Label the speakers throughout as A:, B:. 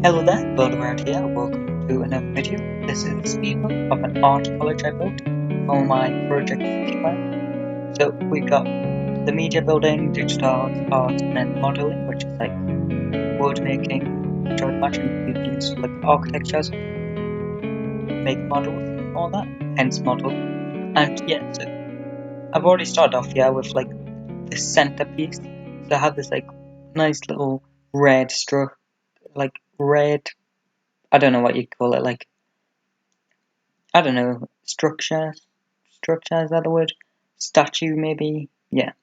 A: Hello there, builderbrad here. Welcome to another video. This is the speedrun of an art college I built for my project Citify. So we got the media building, digital art, and then modeling, which is like wood making, which I would imagine you'd use for like architectures, make models and all that, hence model. And yeah, so I've already started off here with like this centerpiece. So I have this like nice little red red, I don't know what you'd call it, like I don't know, structure, is that the word? Statue, maybe? Yeah.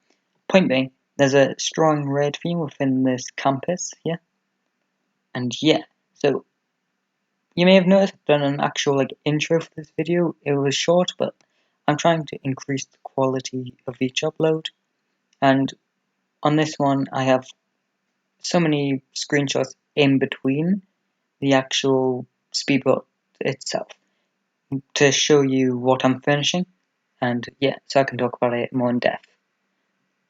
A: Point being, there's a strong red theme within this campus, yeah? And yeah, so you may have noticed I've done an actual like intro for this video. It was short, but I'm trying to increase the quality of each upload. And on this one, I have so many screenshots in between the actual speedboat itself to show you what I'm finishing. And yeah, so I can talk about it more in depth.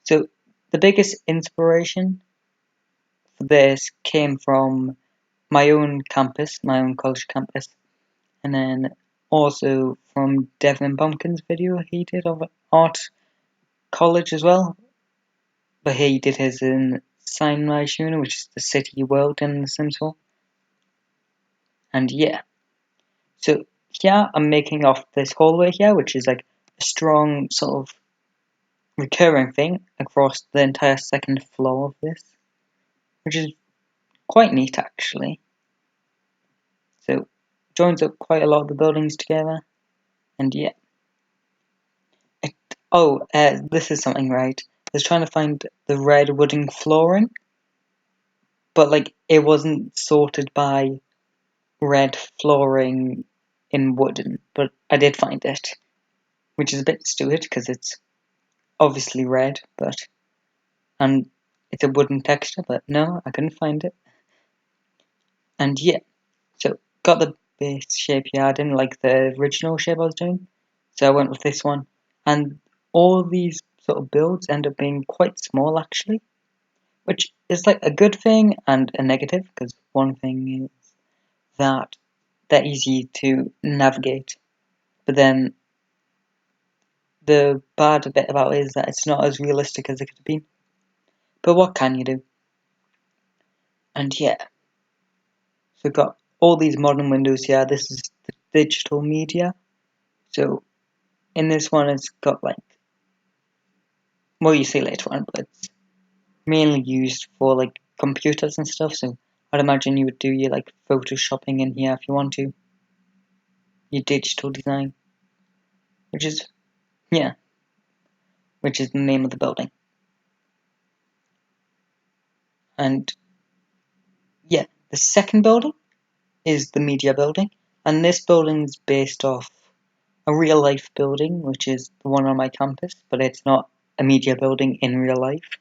A: So the biggest inspiration for this came from my own campus, my own college campus, and then also from Devin Bumpkin's video he did of art college as well, but he did his in Sunrise Uni, which is the city world in the Sims 4. And yeah, so here I'm making off this hallway here, which is like a strong sort of recurring thing across the entire second floor of this, which is quite neat actually. So joins up quite a lot of the buildings together, and yeah. This is something right. I was trying to find the red wooden flooring, but like it wasn't sorted by red flooring in wooden, but I did find it, which is a bit stupid because it's obviously red, and it's a wooden texture, but no, I couldn't find it. And yeah, so got the base shape here. I didn't like the original shape I was doing, so I went with this one. And all these sort of builds end up being quite small actually, which is like a good thing and a negative, because one thing is that they're easy to navigate, but then the bad bit about it is that it's not as realistic as it could have been. But what can you do? And yeah, so we've got all these modern windows here. This is the digital media. So in this one, it's got like, well, you see later on, but it's mainly used for like computers and stuff. So I'd imagine you would do your like photoshopping in here if you want to, your digital design, which is the name of the building. And yeah, the second building is the media building, and this building is based off a real life building, which is the one on my campus, but it's not a media building in real life,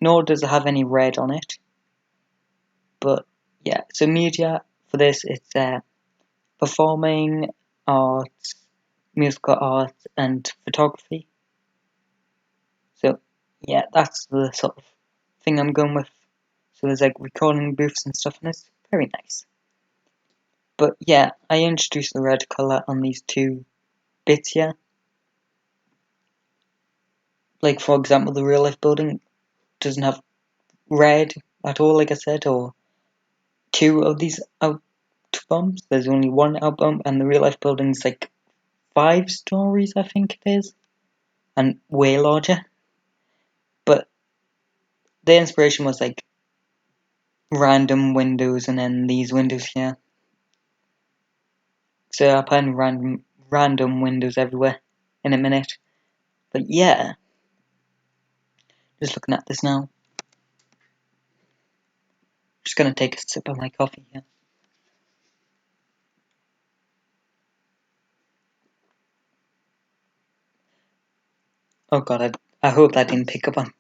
A: nor does it have any red on it. But yeah, so media for this, it's performing arts, musical arts, and photography. So yeah, that's the sort of thing I'm going with. So there's like recording booths and stuff, and it's very nice. But yeah, I introduced the red colour on these two bits here. Like for example, the real life building doesn't have red at all, like I said, or two of these out bumps. There's only one out bump, and the real life building's like 5 stories, I think it is, and way larger. But the inspiration was like random windows and then these windows here. So I'll put in random windows everywhere in a minute. But yeah, just looking at this now. Just gonna take a sip of my coffee here. Oh god, I hope that didn't pick up on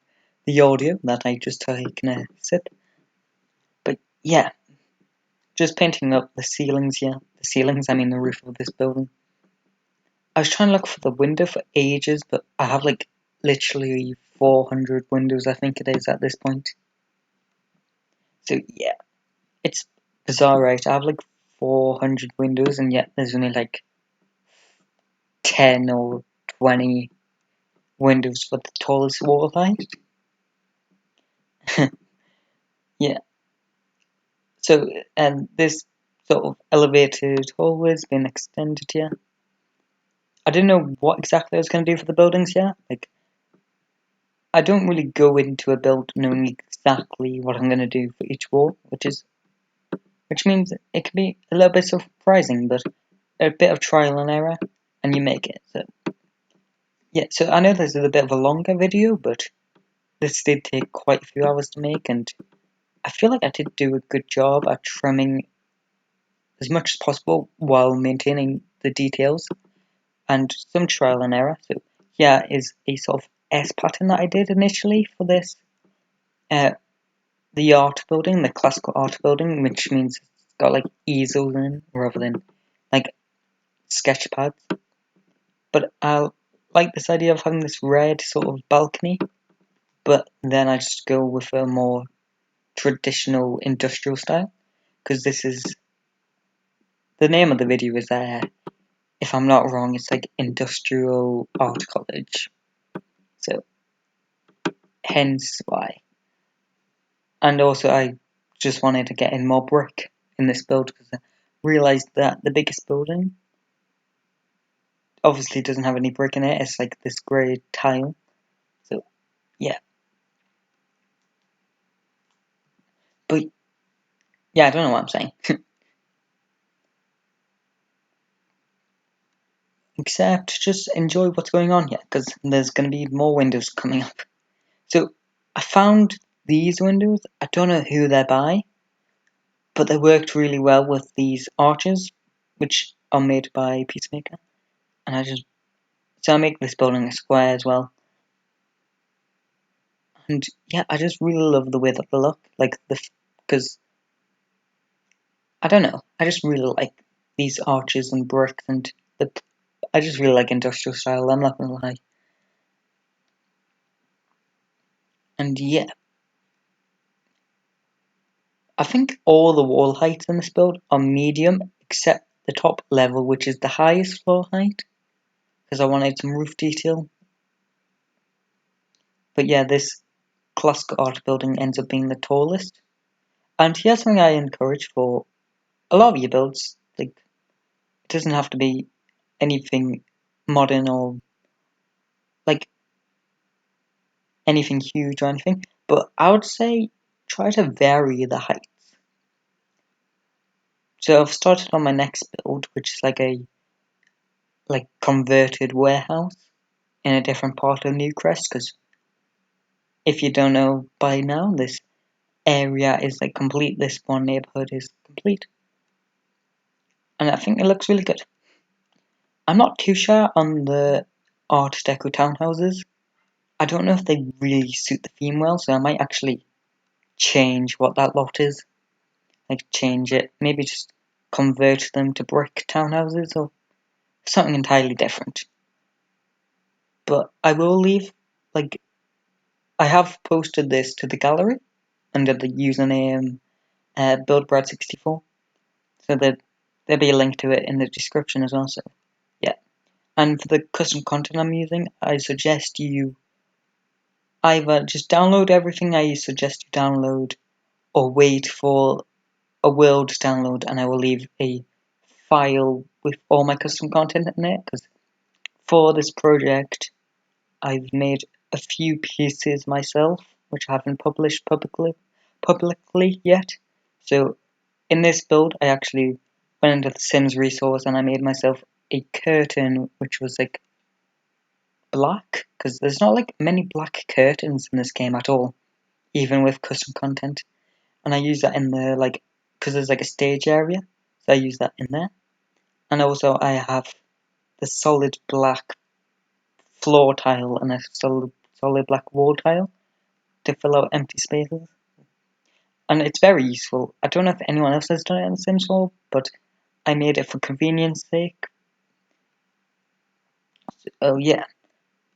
A: the audio that I just taken a sip. But yeah, just painting up the ceilings here. The ceilings, I mean the roof of this building. I was trying to look for the window for ages, but I have like literally 400 windows, I think it is at this point. So yeah, it's It's alright. I have like 400 windows, and yet there's only like 10 or 20 windows for the tallest wall height. Yeah. So, and this sort of elevated hallway's been extended here. I didn't know what exactly I was going to do for the buildings here. Like, I don't really go into a build knowing exactly what I'm going to do for each wall, which means it can be a little bit surprising, but a bit of trial and error, and you make it. So, yeah, so I know this is a bit of a longer video, but this did take quite a few hours to make, and I feel like I did do a good job at trimming as much as possible while maintaining the details and some trial and error. So here is a sort of S pattern that I did initially for this, the art building, the classical art building, which means it's got like easels in rather than like sketch pads. But I like this idea of having this red sort of balcony, but then I just go with a more traditional industrial style, because this is the name of the video is if I'm not wrong, it's like industrial art college, so hence why. And also I just wanted to get in more brick in this build, because I realised that the biggest building obviously doesn't have any brick in it. It's like this grey tile, so yeah. But yeah, I don't know what I'm saying. Except just enjoy what's going on here, because there's going to be more windows coming up. So I found these windows. I don't know who they're by, but they worked really well with these arches, which are made by Peacemaker. And I make this building a square as well. And yeah, I just really love the way that they look, like because I don't know, I just really like these arches and bricks, and I just really like industrial style. I'm not gonna lie. And yeah, I think all the wall heights in this build are medium, except the top level, which is the highest floor height, because I wanted some roof detail. But yeah, this classic art building ends up being the tallest. And here's something I encourage for a lot of your builds. Like, it doesn't have to be anything modern or like anything huge or anything, but I would say try to vary the heights. So I've started on my next build, which is like a converted warehouse in a different part of Newcrest, because if you don't know by now, this area is like complete. This one neighborhood is complete, and I think it looks really good. I'm not too sure on the Art Deco townhouses. I don't know if they really suit the theme well, so I might actually change what that lot is. Like, change it, maybe just convert them to brick townhouses or something entirely different. But I will leave, like, I have posted this to the gallery under the username builderbrad64, so there'll be a link to it in the description as well. So yeah, and for the custom content I'm using, I suggest you either just download everything I suggest you download, or wait for a world download, and I will leave a file with all my custom content in it, because for this project I've made a few pieces myself, which I haven't published publicly yet. So in this build, I actually went into the Sims resource and I made myself a curtain, which was like black, because there's not like many black curtains in this game at all, even with custom content. And I use that in the because there's like a stage area, so I use that in there. And also I have the solid black floor tile and a solid black wall tile to fill out empty spaces. And it's very useful. I don't know if anyone else has done it in Sims 4, but I made it for convenience sake. Oh yeah.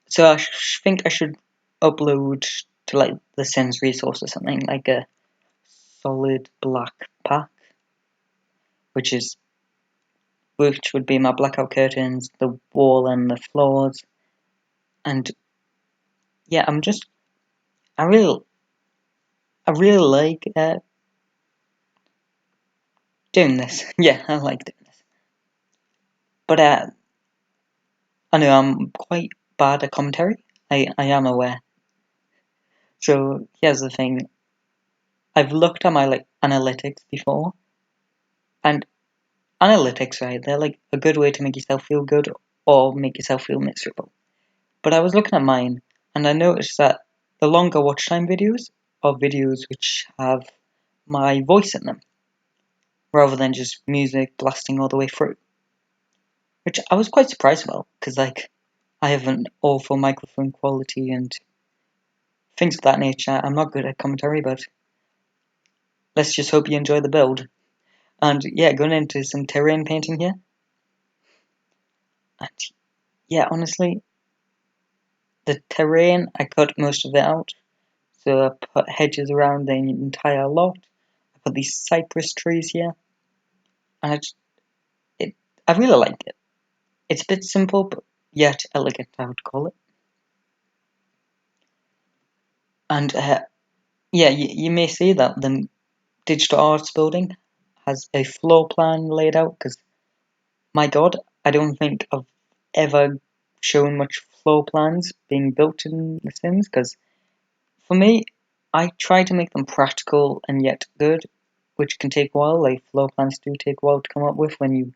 A: So I think I should upload to like the Sims resource or something, like a solid black pack. which would be my blackout curtains, the wall and the floors, and yeah, I really like doing this. Yeah, I like doing this, but I know I'm quite bad at commentary. I am aware. So here's the thing: I've looked at my analytics before, and analytics, right? They're like a good way to make yourself feel good or make yourself feel miserable. But I was looking at mine, and I noticed that the longer watch time videos are videos which have my voice in them, rather than just music blasting all the way through. Which I was quite surprised about, because I have an awful microphone quality and things of that nature. I'm not good at commentary, but let's just hope you enjoy the build. And yeah, going into some terrain painting here. And yeah, honestly, the terrain, I cut most of it out. So I put hedges around the entire lot. I put these cypress trees here. And I really like it. It's a bit simple, but yet elegant, I would call it. And yeah, you may see that the digital arts building has a floor plan laid out, because my god, I don't think I've ever shown much floor plans being built in The Sims, because for me, I try to make them practical and yet good, which can take a while. Like, floor plans do take a while to come up with when you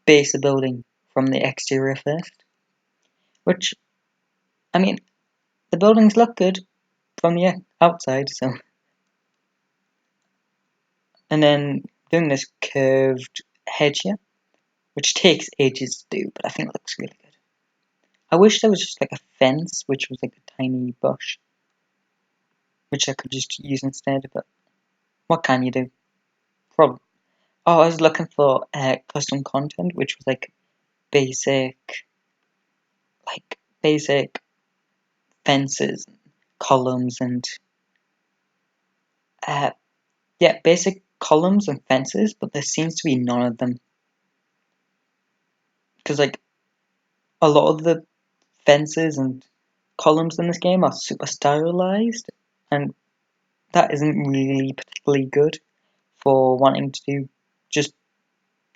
A: base a building from the exterior first. Which, I mean, the buildings look good from the outside, so. And then doing this curved hedge here, which takes ages to do, but I think it looks really good. I wish there was just like a fence, which was like a tiny bush, which I could just use instead, but what can you do? Problem. Oh, I was looking for custom content, which was basic, basic fences, columns, and uh, yeah, basic columns and fences, but there seems to be none of them. Because a lot of the fences and columns in this game are super stylized, and that isn't really particularly good for wanting to do just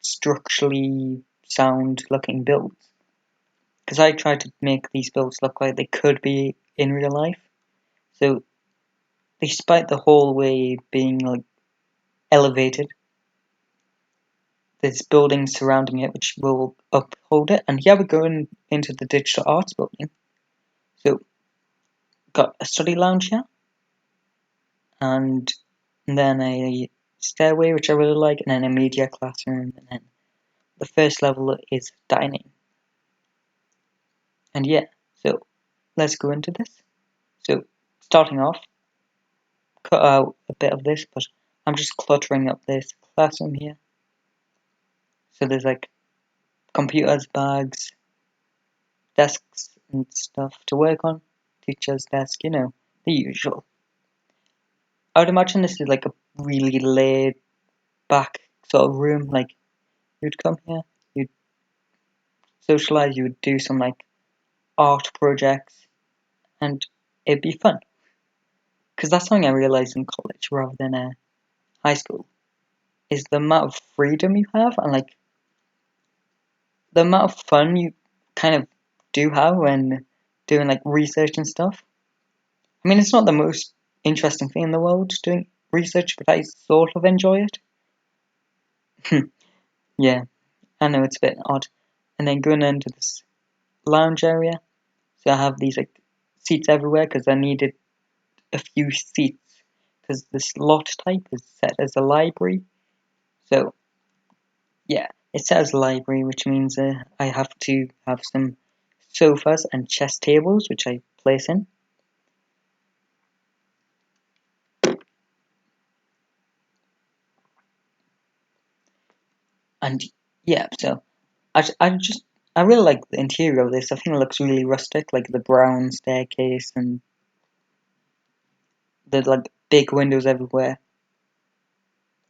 A: structurally sound looking builds. Because I tried to make these builds look like they could be in real life. So despite the hallway being elevated, there's buildings surrounding it which will uphold it. And here we're going into the digital arts building. So got a study lounge here, and then a stairway which I really like, and then a media classroom, and then the first level is dining. And yeah, so let's go into this. So starting off, cut out a bit of this, but I'm just cluttering up this classroom here. So there's computers, bags, desks and stuff to work on, teacher's desk, the usual. I would imagine this is a really laid back sort of room. You'd come here, you'd socialize, you would do some art projects, and it'd be fun. Because that's something I realized in college rather than high school, is the amount of freedom you have, and the amount of fun you kind of do have when doing research and stuff. I mean, it's not the most interesting thing in the world doing research, but I sort of enjoy it. Yeah, I know it's a bit odd. And then going into this lounge area, so I have these seats everywhere because I needed a few seats because this lot type is set as a library. So yeah, it says library, which means I have to have some sofas and chess tables, which I place in. And yeah, so I really like the interior of this. I think it looks really rustic, like the brown staircase and the big windows everywhere.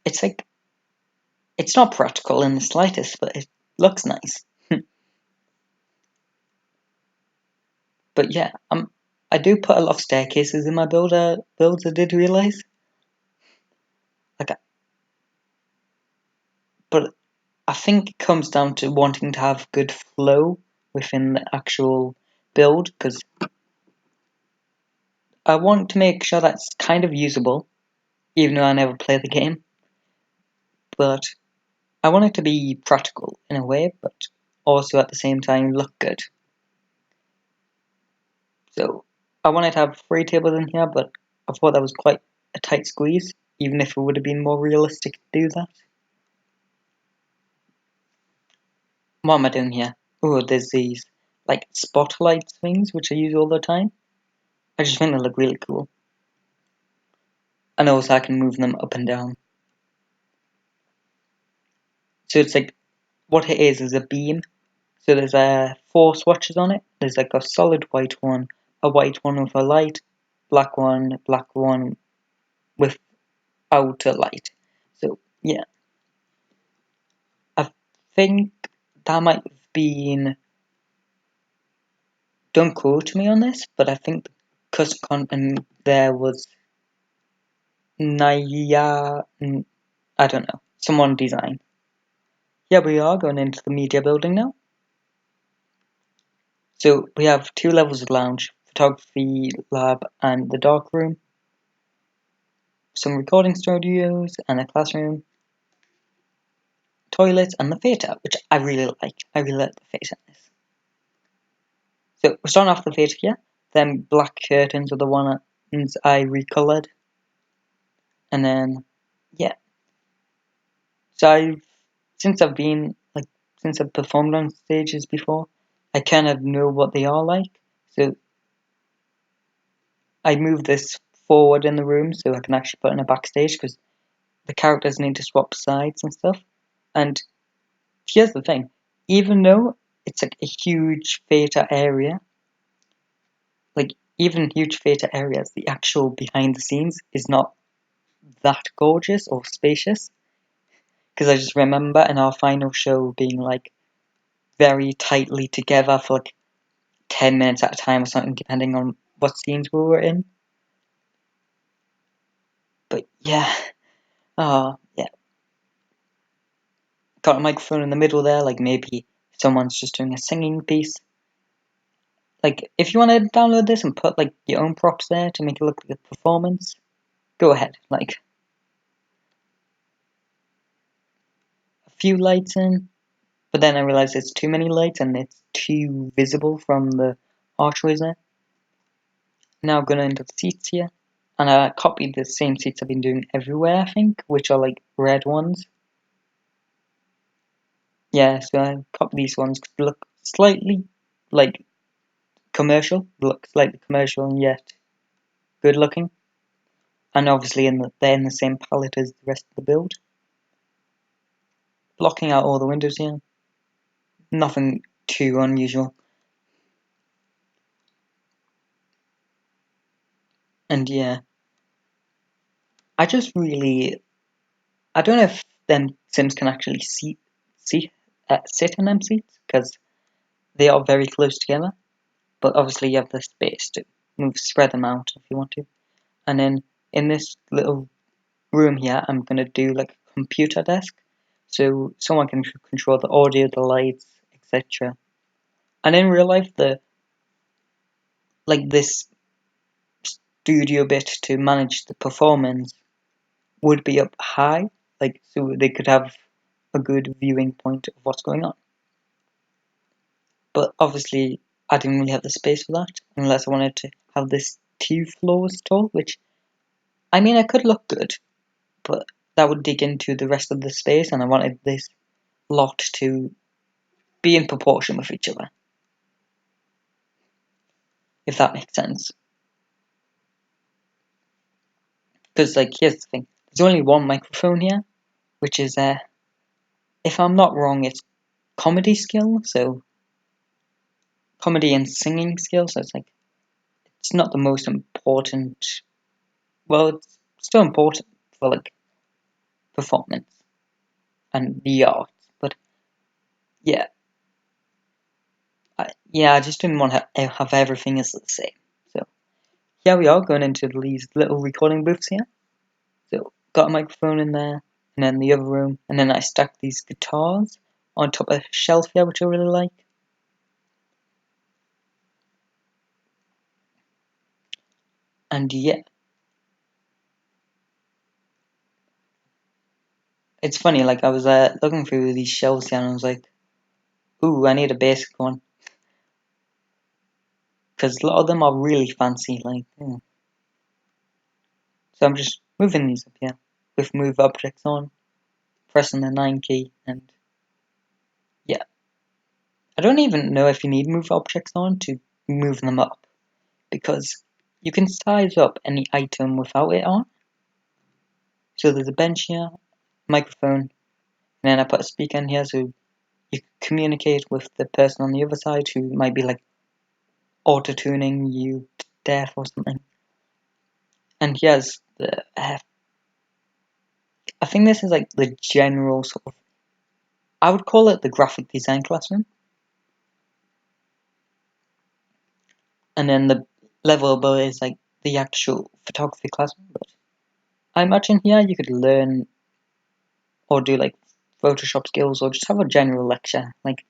A: It's It's not practical in the slightest, but it looks nice. But yeah, I do put a lot of staircases in my builds, I did realise. Like, but I think it comes down to wanting to have good flow within the actual build, because I want to make sure that's kind of usable, even though I never play the game. But I want it to be practical in a way, but also at the same time look good. So I wanted to have 3 tables in here, but I thought that was quite a tight squeeze, even if it would have been more realistic to do that. What am I doing here? Oh, there's these like spotlight things which I use all the time. I just think they look really cool. And also I can move them up and down. So it's like, what it is a beam. So there's 4 swatches on it. There's like a solid white one, a white one with a light, black one without a light. So yeah, I think that might have been, don't quote me on this, but I think the custom content there was Naya, I don't know, someone design. Yeah, we are going into the media building now. So we have 2 levels of lounge, photography lab and the dark room, some recording studios and a classroom, toilets and the theatre, which I really like. I really like the theatre in this. So we're starting off the theatre here. Then black curtains are the ones I recolored. And then, yeah. So since I've performed on stages before, I kind of know what they are like. So I moved this forward in the room so I can actually put in a backstage, because the characters need to swap sides and stuff. And here's the thing, even though it's like a huge theatre area, like even huge theatre areas, the actual behind the scenes is not that gorgeous or spacious. Because I just remember in our final show being like very tightly together for like 10 minutes at a time or something, depending on what scenes we were in. But yeah, yeah. Got a microphone in the middle there, like maybe someone's just doing a singing piece. Like, if you want to download this and put like your own props there to make it look like a performance, go ahead. Like, a few lights in, but then I realized there's too many lights and it's too visible from the archways there. Now going into the seats here, and I copied the same seats I've been doing everywhere, I think, which are like red ones. Yeah, so I copied these ones because they look slightly like commercial, look slightly commercial and yet good looking. And obviously they're in the same palette as the rest of the build. Blocking out all the windows here. Nothing too unusual. And yeah, I don't know if them Sims can actually sit in them seats, because they are very close together. But obviously you have the space to spread them out if you want to. And then in this little room here, I'm gonna do like a computer desk, so someone can control the audio, the lights, etc. And in real life, this studio bit to manage the performance would be up high, like so they could have a good viewing point of what's going on. But obviously, I didn't really have the space for that, unless I wanted to have this 2 floors tall, which, I mean, I could look good, but that would dig into the rest of the space, and I wanted this lot to be in proportion with each other, if that makes sense. Because, like, here's the thing, there's only one microphone here, which is, if I'm not wrong, it's comedy skill, so comedy and singing skill, so it's like, it's not the most important, well, it's still important for, like, performance. and the arts. But yeah, I just didn't want to have everything as the same. So here we are going into these little recording booths here. So got a microphone in there, and then the other room, and then I stacked these guitars on top of a shelf here, which I really like. And yeah, it's funny, like I was looking through these shelves here, and I was like, ooh, I need a basic one. Because a lot of them are really fancy, like, So I'm just moving these up here with move objects on, pressing the 9 key, and yeah. I don't even know if you need move objects on to move them up, because you can size up any item without it on. So there's a bench here, microphone, and then I put a speaker in here so you can communicate with the person on the other side who might be like auto-tuning you to death or something. And here's the, I think this is like the general sort of, I would call it the graphic design classroom. And then the level above is like the actual photography classroom. But I imagine here you could learn or do like Photoshop skills or just have a general lecture. Like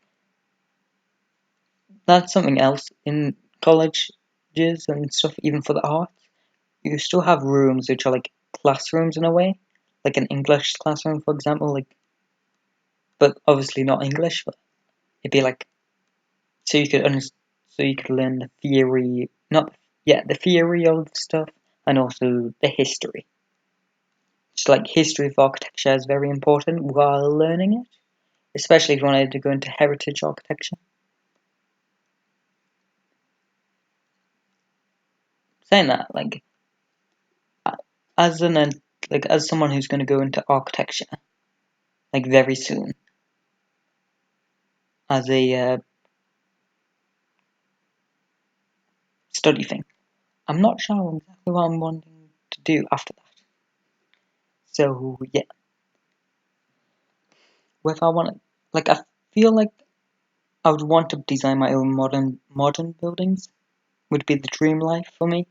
A: that's something else in colleges and stuff, even for the arts. You still have rooms which are like classrooms in a way, like an English classroom, for example, like, but obviously not English. But it'd be like so you could learn the theory, not yeah, the theory of stuff, and also the history. Just like history of architecture is very important while learning it, especially if you wanted to go into heritage architecture. Saying that, like, as an like as someone who's going to go into architecture, like very soon, as a study thing, I'm not sure exactly what I'm wanting to do after that. So yeah, if I want to, like, I feel like I would want to design my own modern buildings. Would be the dream life for me.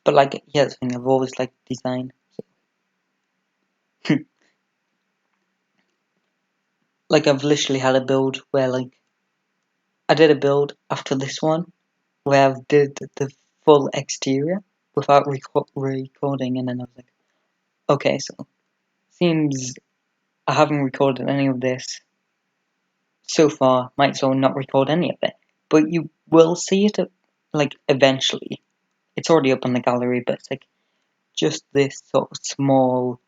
A: But like, yeah, the thing I've always liked design. So. Like I've literally had a build where like I did a build after this one where I did the full exterior without recording, and then I was like, okay, so seems I haven't recorded any of this so far. Might as well not record any of it, but you will see it like eventually. It's already up on the gallery, but it's like just this sort of small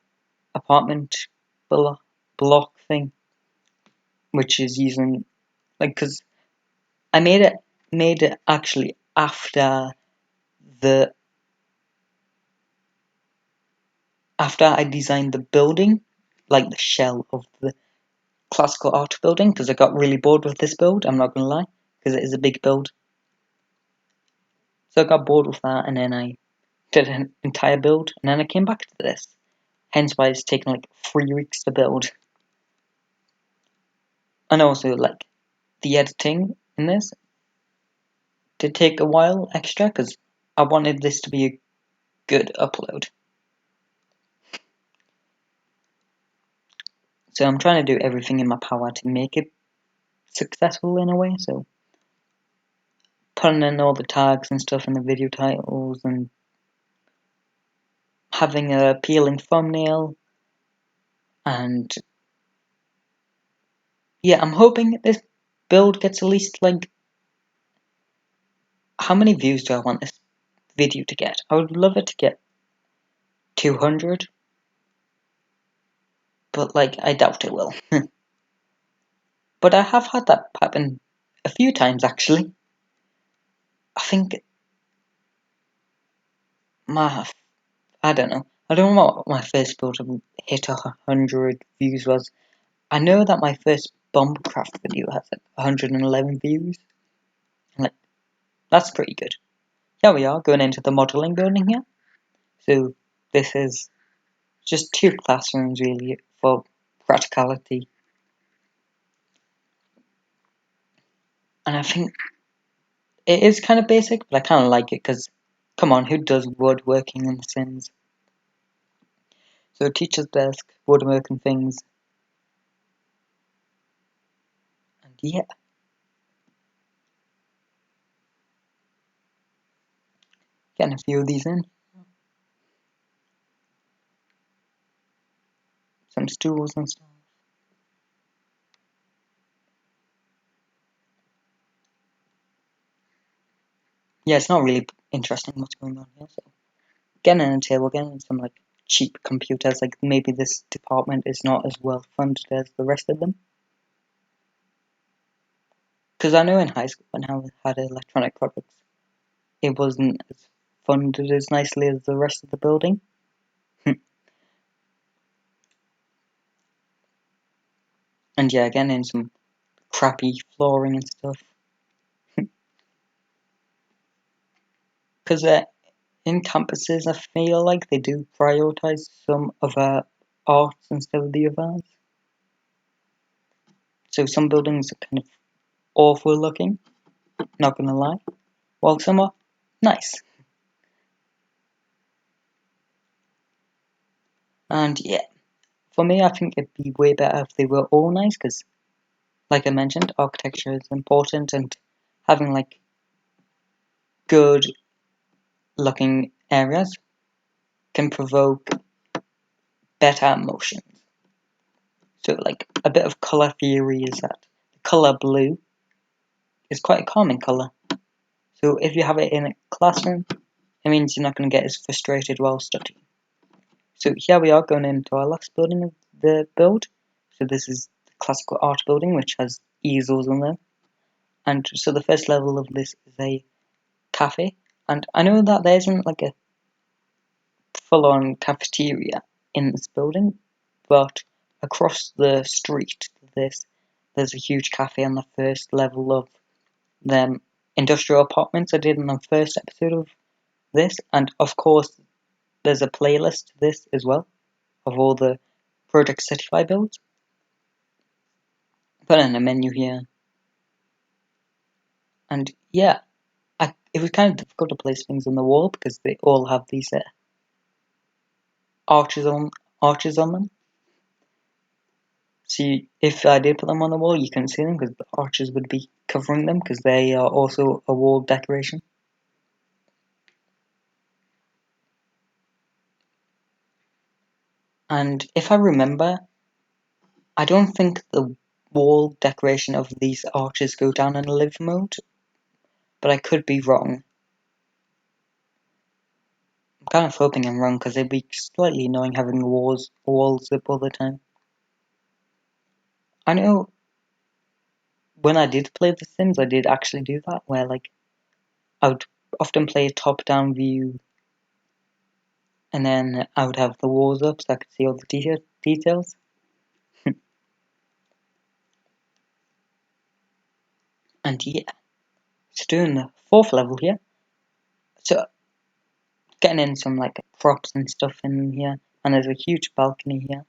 A: apartment block thing, which is using like because I made it actually the after I designed the building, like the shell of the classical art building, because I got really bored with this build, I'm not gonna lie, because it is a big build. So I got bored with that, and then I did an entire build, and then I came back to this. Hence why it's taken like 3 weeks to build. And also, like, the editing in this did take a while extra, because I wanted this to be a good upload. So I'm trying to do everything in my power to make it successful in a way, so putting in all the tags and stuff in the video titles and having an appealing thumbnail, and yeah, I'm hoping this build gets at least like, how many views do I want this video to get? I would love it to get 200, but like I doubt it will. But I have had that happen a few times actually. I think I don't know. I don't know what my first build to hit 100 views was. I know that my first Bombcraft video has like 111 views. Like, that's pretty good. Here we are, going into the modelling building here. So this is just 2 classrooms really for practicality. And I think it is kind of basic, but I kind of like it because, come on, who does woodworking in The Sims? So teacher's desk, woodworking things, and yeah. Getting a few of these in. Some stools and stuff. Yeah, it's not really interesting what's going on here, so getting in a table, getting some like cheap computers, like maybe this department is not as well funded as the rest of them. Because I know in high school when I had electronic products, it wasn't as funded as nicely as the rest of the building. And yeah, again in some crappy flooring and stuff. Because in campuses, I feel like they do prioritize some of our arts instead of the others. So some buildings are kind of awful looking, not gonna lie, while some are nice. And yeah, for me, I think it'd be way better if they were all nice, because, like I mentioned, architecture is important, and having like good looking areas can provoke better emotions. So, like, a bit of color theory is that the color blue is quite a calming color. So, if you have it in a classroom, it means you're not going to get as frustrated while studying. So, here we are going into our last building of the build. So, this is the classical art building, which has easels on them. And so, the first level of this is a cafe. And I know that there isn't like a full-on cafeteria in this building, but across the street to this, there's a huge cafe on the first level of them industrial apartments I did in the first episode of this, and of course there's a playlist to this as well of all the Project Citify builds. Put in a menu here, and yeah, it was kind of difficult to place things on the wall because they all have these arches on them. So if I did put them on the wall, you couldn't see them because the arches would be covering them because they are also a wall decoration. And if I remember, I don't think the wall decoration of these arches go down in live mode, but I could be wrong. I'm kind of hoping I'm wrong because it'd be slightly annoying having walls up all the time. I know when I did play The Sims, I did actually do that, where like I would often play a top-down view, and then I would have the walls up so I could see all the details. And yeah, so doing the 4th level here. So getting in some like props and stuff in here, and there's a huge balcony here,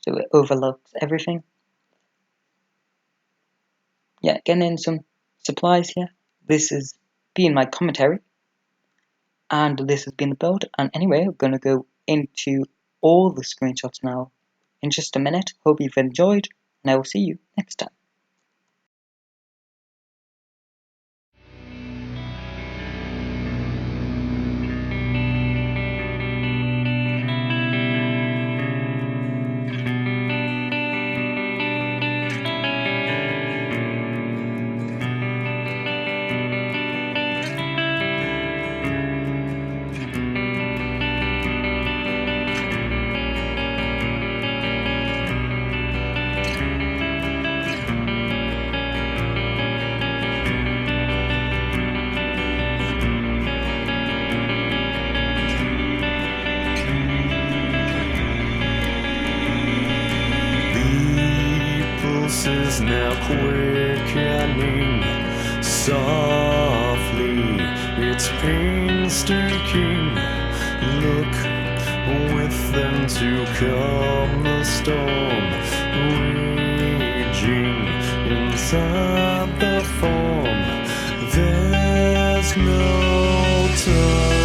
A: so it overlooks everything. Yeah, getting in some supplies here. This has been my commentary, and this has been the build. And anyway, we're gonna go into all the screenshots now in just a minute. Hope you've enjoyed, and I will see you next time.
B: Is now quickening softly, it's painstaking. Look with nothing to calm the storm raging inside the form. There's no time.